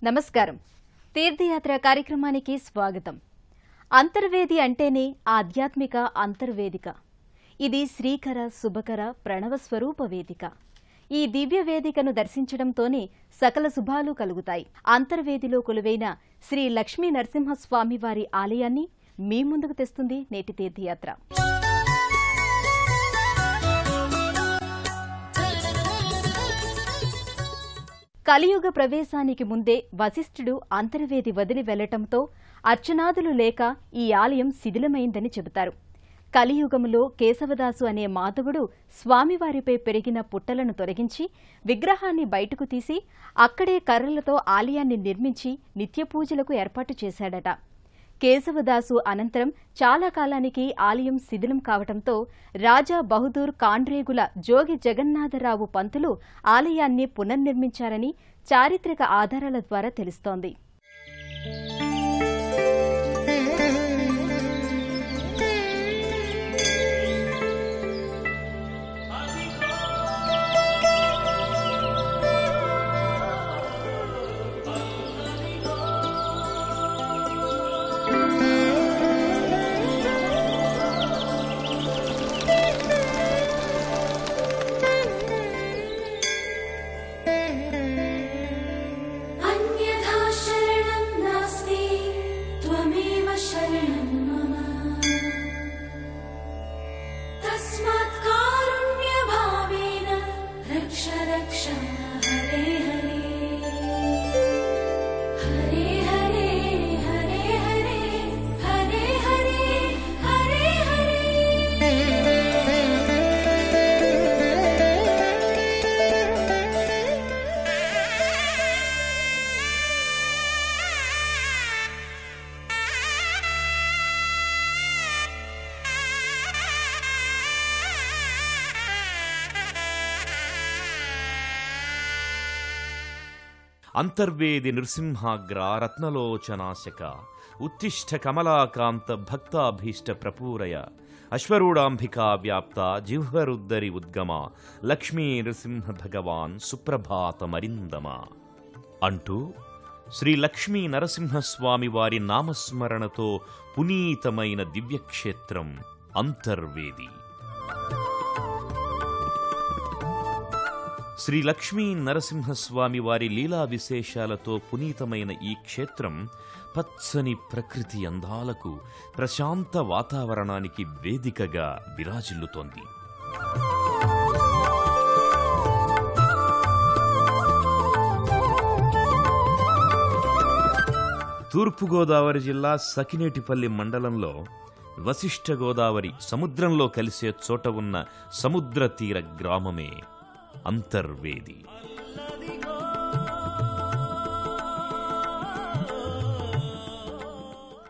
నమస్కారం. తీర్థయాత్ర కార్యక్రమానికి స్వాగతం. అంతర్వేది అంటేనే ఆధ్యాత్మిక అంతర్వేదిక. ఇది శ్రీకర శుభకర ప్రణవ స్వరూప వేదిక. ఈ దివ్య వేదికను దర్శించడంతోనే సకల శుభాలు కలుగుతాయి. అంతర్వేదిలో కొలువైన శ్రీ లక్ష్మీ నరసింహస్వామి వారి ఆలయాన్ని మీ ముందుకు తెస్తుంది నేటి తీర్థయాత్ర. కలియుగ ప్రవేశానికి ముందే వశిష్ఠుడు అంతర్వేది వదిలి వెళ్లటంతో అర్చనాదులు లేక ఈ ఆలయం శిథిలమైందని చెబుతారు. కలియుగములో కేశవదాసు అనే మాధవుడు స్వామివారిపై పెరిగిన పుట్టలను తొలగించి విగ్రహాన్ని బయటకు తీసి అక్కడే కర్రలతో ఆలయాన్ని నిర్మించి నిత్యపూజలకు ఏర్పాటు చేశాడట. కేశవదాసు అనంతరం చాలా కాలానికి ఆలయం శిథిలం కావటంతో రాజా బహదూర్ కాండ్రేగుల జోగి జగన్నాథరావు పంతులు ఆలయాన్ని పునర్నిర్మించారని చారిత్రక ఆధారాల ద్వారా తెలుస్తోంది. అంతర్వేది నృసింహాగ్ర రత్నలోచనాశక ఉత్తిష్ట కమలాకాంత భక్తాభీష్ట ప్రపూరయ అశ్వరూఢాంబికా వ్యాప్త జిహ్వరుద్దరి ఉద్గమ లక్ష్మీ నృసింహ భగవాన్ సుప్రభాతమరిందమ అంటూ శ్రీ లక్ష్మీ నరసింహస్వామి వారి నామస్మరణతో పునీతమైన దివ్యక్షేత్రం అంతర్వేది. శ్రీ లక్ష్మీ నరసింహస్వామి వారి లీలా విశేషాలతో పునీతమైన ఈ క్షేత్రం పచ్చని ప్రకృతి అందాలకు, ప్రశాంత వాతావరణానికి వేదికగా విరాజిల్లుతోంది. తూర్పుగోదావరి జిల్లా సకినేటిపల్లి మండలంలో వశిష్ఠ గోదావరి సముద్రంలో కలిసే చోట ఉన్న సముద్ర తీర గ్రామమే అంతర్వేది.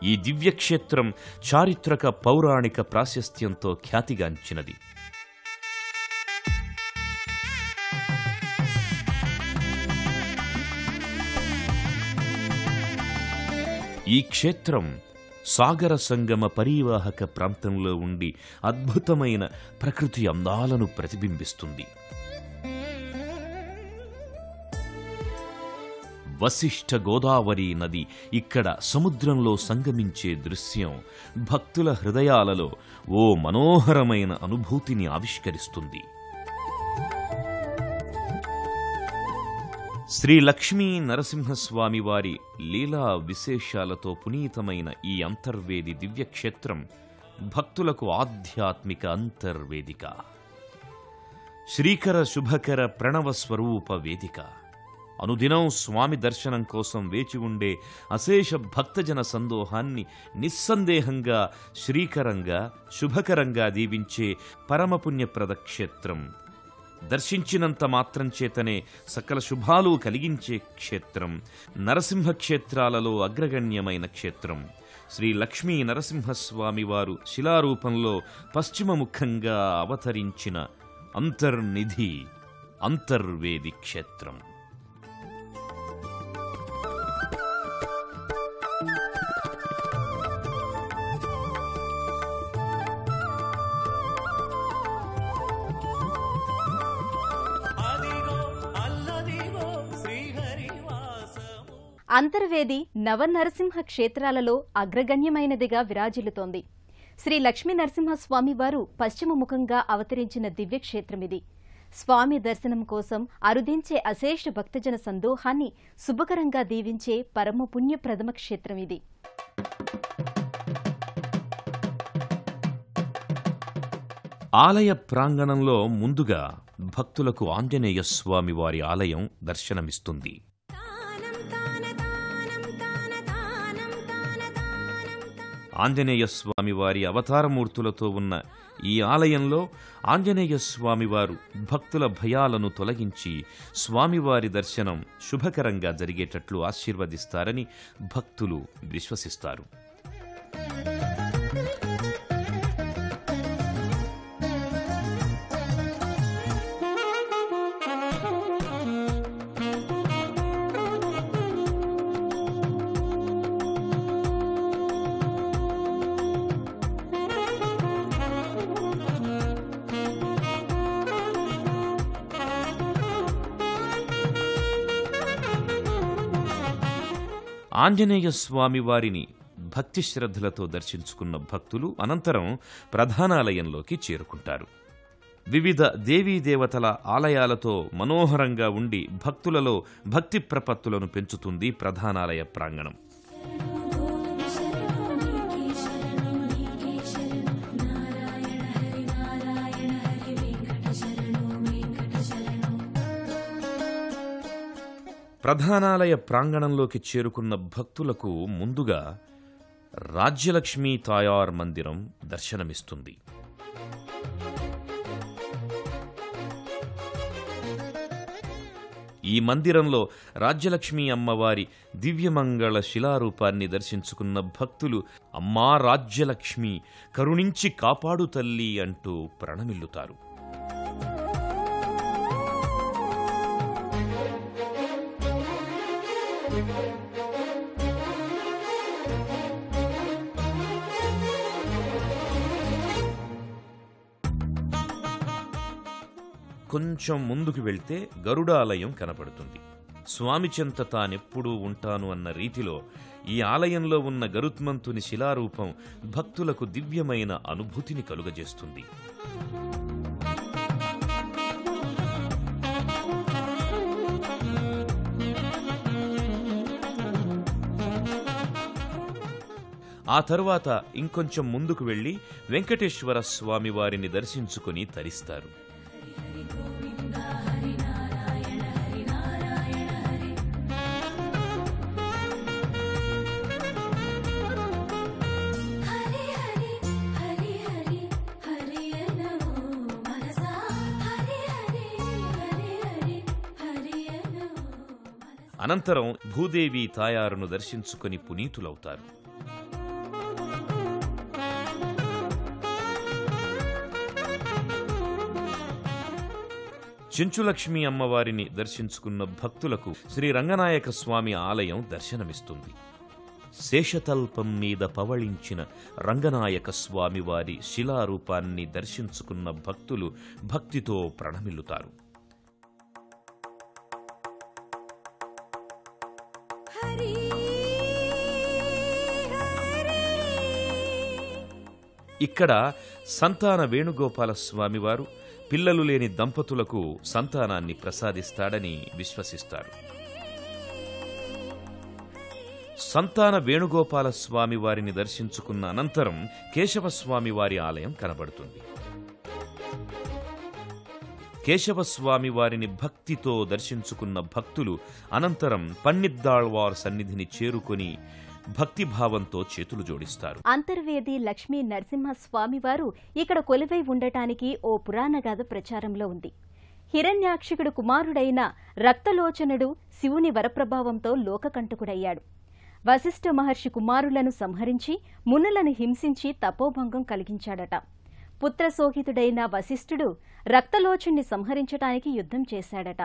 ఈ దివ్యక్షేత్రం చారిత్రక పౌరాణిక ప్రాశస్త్యంతో ఖ్యాతిగాంచినది. ఈ క్షేత్రం సాగర సంగమ పరీవాహక ప్రాంతంలో ఉండి అద్భుతమైన ప్రకృతి అందాలను ప్రతిబింబిస్తుంది. వశిష్ఠ గోదావరి నది ఇక్కడ సముద్రంలో సంగమించే దృశ్యం భక్తుల హృదయాలలో ఓ మనోహరమైన అనుభూతిని ఆవిష్కరిస్తుంది. శ్రీ లక్ష్మీ నరసింహస్వామి వారి లీలా విశేషాలతో పునీతమైన ఈ అంతర్వేది దివ్యక్షేత్రం భక్తులకు ఆధ్యాత్మిక అంతర్వేదిక, శ్రీకర శుభకర ప్రణవ స్వరూప వేదిక. అనుదినం స్వామి దర్శనం కోసం వేచి ఉండే అశేష భక్తజన సందోహాన్ని నిస్సందేహంగా శ్రీకరంగా శుభకరంగా దీవించే పరమపుణ్యప్రద క్షేత్రం. దర్శించినంత మాత్రం చేతనే సకల శుభాలు కలిగించే క్షేత్రం, నరసింహ క్షేత్రాలలో అగ్రగణ్యమైన క్షేత్రం. శ్రీ లక్ష్మీ నరసింహస్వామి వారు శిలారూపంలో పశ్చిమముఖంగా అవతరించిన అంతర్నిధి అంతర్వేది క్షేత్రం. అంతర్వేది నవనరసింహ క్షేత్రాలలో అగ్రగణ్యమైనదిగా విరాజిల్లుతోంది. శ్రీ లక్ష్మీ నరసింహస్వామివారు పశ్చిమముఖంగా అవతరించిన దివ్యక్షేత్రమిది. స్వామి దర్శనం కోసం అరుదించే అశేష భక్తజన సందోహాన్ని శుభకరంగా దీవించే పరమ పుణ్యప్రదమ క్షేత్రమిది. ఆలయ ప్రాంగణంలో ముందుగా భక్తులకు ఆంజనేయ స్వామి వారి ఆలయం దర్శనమిస్తుంది. ఆంజనేయ స్వామి వారి అవతారమూర్తులతో ఉన్న ఈ ఆలయంలో ఆంజనేయ స్వామివారు భక్తుల భయాలను తొలగించి స్వామివారి దర్శనం శుభకరంగా జరిగేటట్లు ఆశీర్వదిస్తారని భక్తులు విశ్వసిస్తారు. ఆంజనేయ స్వామి వారిని భక్తి శ్రద్ధలతో దర్శించుకున్న భక్తులు అనంతరం ప్రధానాలయంలోకి చేరుకుంటారు. వివిధ దేవీదేవతల ఆలయాలతో మనోహరంగా ఉండి భక్తులలో భక్తి ప్రపత్తులను పెంచుతుంది ప్రధానాలయ ప్రాంగణం. ప్రధానాలయ ప్రాంగణంలోకి చేరుకున్న భక్తులకు ముందుగా రాజ్యలక్ష్మీ తాయార్ మందిరం దర్శనమిస్తుంది. ఈ మందిరంలో రాజ్యలక్ష్మీ అమ్మవారి దివ్యమంగళ శిలారూపాన్ని దర్శించుకున్న భక్తులు అమ్మా రాజ్యలక్ష్మి కరుణించి కాపాడు తల్లి అంటూ ప్రణమిల్లుతారు. కొంచెం ముందుకు వెళ్తే గరుడాలయం కనపడుతుంది. స్వామి చెంత తానెప్పుడూ ఉంటాను అన్న రీతిలో ఈ ఆలయంలో ఉన్న గరుత్మంతుని శిలారూపం భక్తులకు దివ్యమైన అనుభూతిని కలుగజేస్తుంది. ఆ తరువాత ఇంకొంచెం ముందుకు వెళ్లి వెంకటేశ్వర స్వామి వారిని దర్శించుకుని తరిస్తారు. అనంతరం భూదేవి తాయారును దర్శించుకుని పునీతులవుతారు. చెంచులక్ష్మి అమ్మవారిని దర్శించుకున్న భక్తులకు శ్రీ రంగనాయక స్వామి ఆలయం దర్శనమిస్తుంది. శేషతల్పం మీద పవళించిన రంగనాయక స్వామివారి శిలారూపాన్ని దర్శించుకున్న భక్తులు భక్తితో ప్రణమిల్లుతారు. ఇక్కడ సంతాన వేణుగోపాల స్వామివారు పిల్లలు లేని దంపతులకు సంతానాన్ని ప్రసాదిస్తాడని విశ్వసిస్తారు. సంతాన వేణుగోపాల స్వామి వారిని దర్శించుకున్న అనంతరం కేశవస్వామి వారి ఆలయం కనబడుతుంది. కేశవస్వామి వారిని భక్తితో దర్శించుకున్న భక్తులు అనంతరం పన్నిద్దాళ్వార్ సన్నిధిని చేరుకుని భక్తిభావంతో చేతులు జోడిస్తారు. అంతర్వేది లక్ష్మీ నరసింహస్వామివారు ఇక్కడ కొలువై ఉండటానికి ఓ పురాణగాథ ప్రచారంలో ఉంది. హిరణ్యాక్షికుడు కుమారుడైన రక్తలోచనుడు శివుని వరప్రభావంతో లోకకంటకుడయ్యాడు. వశిష్ఠ మహర్షి కుమారులను సంహరించి మునులను హింసించి తపోభంగం కలిగించాడట. పుత్రశోహితుడైన వశిష్ఠుడు రక్తలోచుణ్ణి సంహరించటానికి యుద్ధం చేశాడట.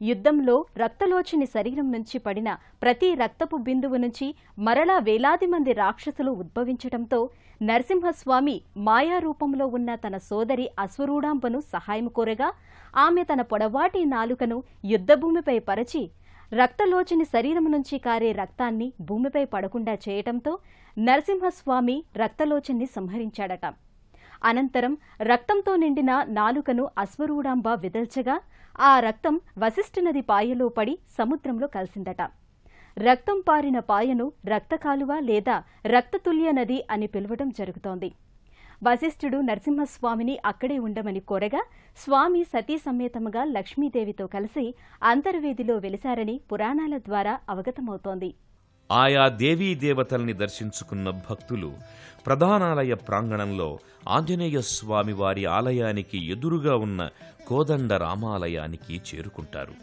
యుద్ధంలో రక్తలోచుని శరీరం నుంచి పడిన ప్రతి రక్తపు బిందువు నుంచి మరలా వేలాది మంది రాక్షసులు ఉద్భవించటంతో నరసింహస్వామి మాయారూపంలో ఉన్న తన సోదరి అశ్వరూఢాంబను సహాయం కోరగా ఆమె తన పొడవాటి నాలుకను యుద్ధభూమిపై పరచి రక్తలోచని శరీరం నుంచి కారే రక్తాన్ని భూమిపై పడకుండా చేయటంతో నరసింహస్వామి రక్తలోచన్ని సంహరించాడట. అనంతరం రక్తంతో నిండిన నాలుకను అశ్వరూఢాంబ విదల్చగా ఆ రక్తం వశిష్ఠ నది పాయలో పడి సముద్రంలో కలిసిందట. రక్తం పారిన పాయను రక్తకాలువ లేదా రక్తతుల్య నది అని పిలవడం జరుగుతోంది. వశిష్ఠుడు నరసింహస్వామిని అక్కడే ఉండమని కోరగా స్వామి సతీ సమేతముగా లక్ష్మీదేవితో కలిసి అంతర్వేదిలో వెలిశారని పురాణాల ద్వారా అవగతమవుతోంది. ఆయా దేవీ దేవతల్ని దర్శించుకున్న భక్తులు ప్రధానాలయ ప్రాంగణంలో ఆంజనేయ స్వామివారి ఆలయానికి ఎదురుగా ఉన్న కోదండ రామాలయానికి చేరుకుంటారు.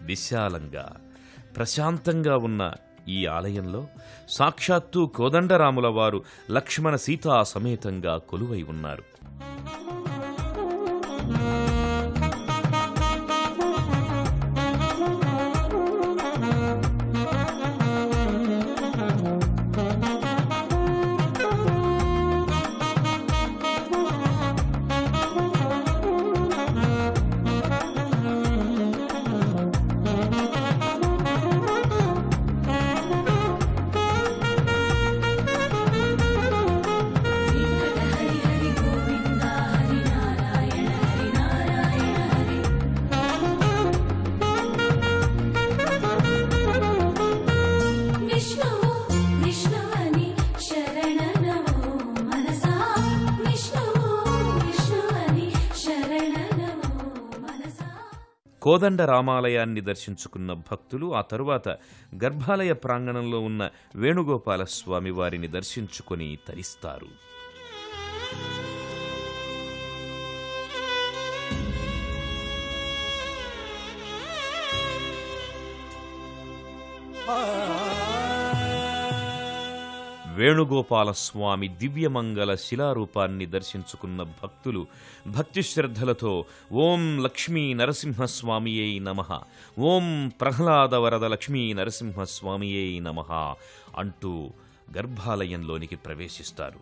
విశాలంగా ప్రశాంతంగా ఉన్న ఈ ఆలయంలో సాక్షాత్తు కోదండరాముల వారు లక్ష్మణ సీతా సమేతంగా కొలువై ఉన్నారు. కోదండ రామాలయాన్ని దర్శించుకున్న భక్తులు ఆ తరువాత గర్భాలయ ప్రాంగణంలో ఉన్న వేణుగోపాల స్వామి వారిని దర్శించుకుని తరిస్తారు. వేణుగోపాలస్వామి దివ్యమంగళ శిలారూపాన్ని దర్శించుకున్న భక్తులు భక్తిశ్రద్ధలతో ఓం లక్ష్మీ నరసింహస్వామియై నమః, ఓం ప్రహ్లాద వరద లక్ష్మీ నరసింహస్వామియై నమః అంటూ గర్భాలయంలోనికి ప్రవేశిస్తారు.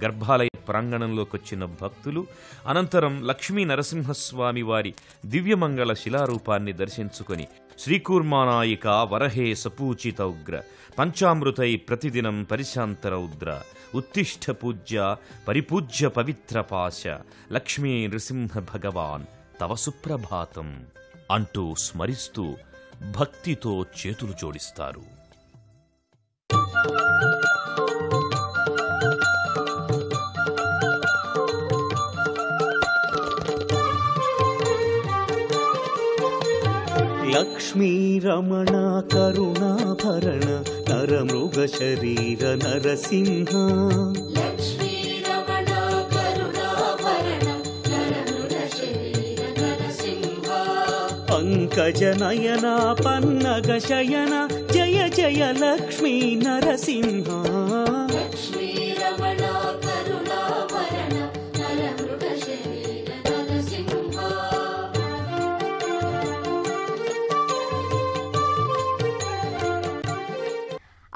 గర్భాలయ ప్రాంగణంలోకొచ్చిన భక్తులు అనంతరం లక్ష్మీ నరసింహస్వామి వారి దివ్యమంగళ శిలారూపాన్ని దర్శించుకొని శ్రీకూర్మానాయిక వరహే సపూచితౌగ్ర పంచామృతై ప్రతిదినం పరిశాంతరౌద్ర ఉత్తిష్ఠ పూజ్య పరిపూజ్య పవిత్ర పాశ లక్ష్మీ నృసింహ భగవాన్ తవ సుప్రభాతం అంటూ స్మరిస్తూ భక్తితో చేతులు జోడిస్తారు. లక్ష్మీ రమణ కరుణాభరణ నరమృగ శరీర నరసింహ, పంకజ నయన పన్నగ శయన జయ జయ లక్ష్మీ నరసింహ.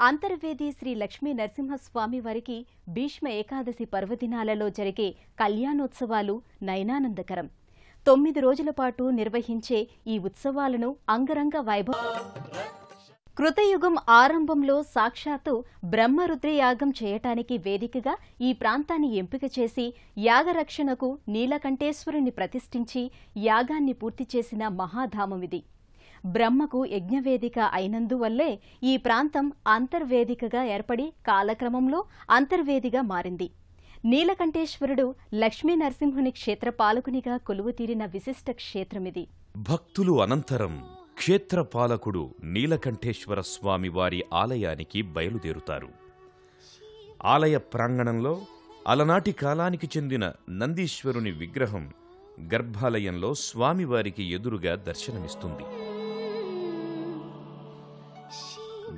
అంతర్వేది శ్రీ లక్ష్మీ నరసింహస్వామి వారికి భీష్మ ఏకాదశి పర్వదినాలలో జరిగే కళ్యాణోత్సవాలు నయనానందకరం. 9 రోజుల పాటు నిర్వహించే ఈ ఉత్సవాలను అంగరంగ కృతయుగం ఆరంభంలో సాక్షాత్తు బ్రహ్మరుద్రయాగం చేయటానికి వేదికగా ఈ ప్రాంతాన్ని ఎంపిక చేసి యాగరక్షణకు నీలకంఠేశ్వరుని ప్రతిష్ఠించి యాగాన్ని పూర్తి చేసిన మహాధామమిది. బ్రహ్మకు యజ్ఞవేదిక అయినందువల్లే ఈ ప్రాంతం అంతర్వేదికగా ఏర్పడి కాలక్రమంలో అంతర్వేదిగా మారింది. నీలకంఠేశ్వరుడు లక్ష్మీ నరసింహుని క్షేత్రపాలకునిగా కొలువుతీరిన విశిష్ట క్షేత్రమిది. భక్తులు అనంతరం క్షేత్రపాలకుడు నీలకంఠేశ్వర స్వామి వారి ఆలయానికి బయలుదేరుతారు. ఆలయ ప్రాంగణంలో అలనాటి కాలానికి చెందిన నందీశ్వరుని విగ్రహం గర్భాలయంలో స్వామివారికి ఎదురుగా దర్శనమిస్తుంది.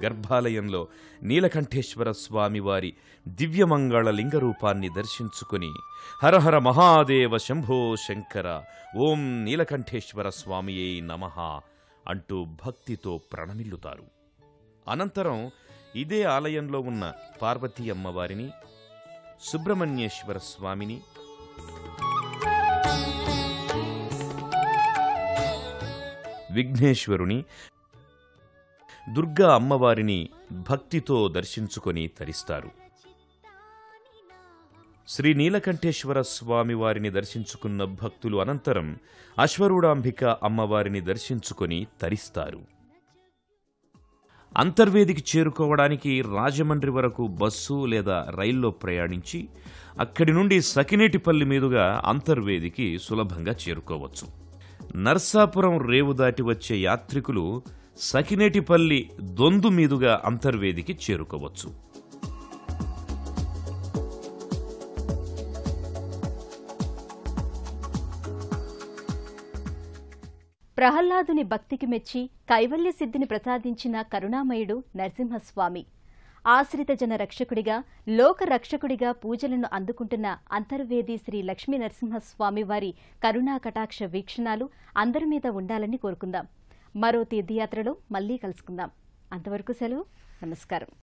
గర్భాలయంలో నీలకంఠేశ్వర స్వామివారి దివ్యమంగళ లింగ రూపాన్ని దర్శించుకుని హరహర మహాదేవ శంభో శంకర ఓం నీలకంఠేశ్వర స్వామియే నమః అంటూ భక్తితో ప్రణమిల్లుతారు. అనంతరం ఇదే ఆలయంలో ఉన్న పార్వతీ అమ్మవారిని, సుబ్రహ్మణ్యేశ్వర స్వామిని, విఘ్నేశ్వరుని, దుర్గా అమ్మవారిని భక్తితో దర్శించుకొని తరిస్తారు. శ్రీ నీలకంఠేశ్వర స్వామివారిని దర్శించుకున్న భక్తులు అనంతరం అశ్వరూఢాంబిక అమ్మవారిని దర్శించుకొని తరిస్తారు. అంతర్వేదికి చేరుకోవడానికి రాజమండ్రి వరకు బస్సు లేదా రైల్లో ప్రయాణించి అక్కడి నుండి సకినేటిపల్లి మీదుగా అంతర్వేదికి సులభంగా చేరుకోవచ్చు. నర్సాపురం రేవు దాటి వచ్చే యాత్రికులు సకినేటిపల్లి దొందు మీదుగా అంతర్వేదికి చేరుకోవచ్చు. ప్రహ్లాదుని భక్తికి మెచ్చి కైవల్య సిద్ధిని ప్రసాదించిన కరుణామయుడు నరసింహస్వామి. ఆశ్రిత జన రక్షకుడిగా, లోక రక్షకుడిగా పూజలను అందుకుంటున్న అంతర్వేది శ్రీ లక్ష్మీ నరసింహస్వామి వారి కరుణా కటాక్ష వీక్షణాలు అందరి మీద ఉండాలని కోరుకుందాం. మరో తీర్థయాత్రలో మళ్లీ కలుసుకుందాం. అంతవరకు సెలవు. నమస్కారం.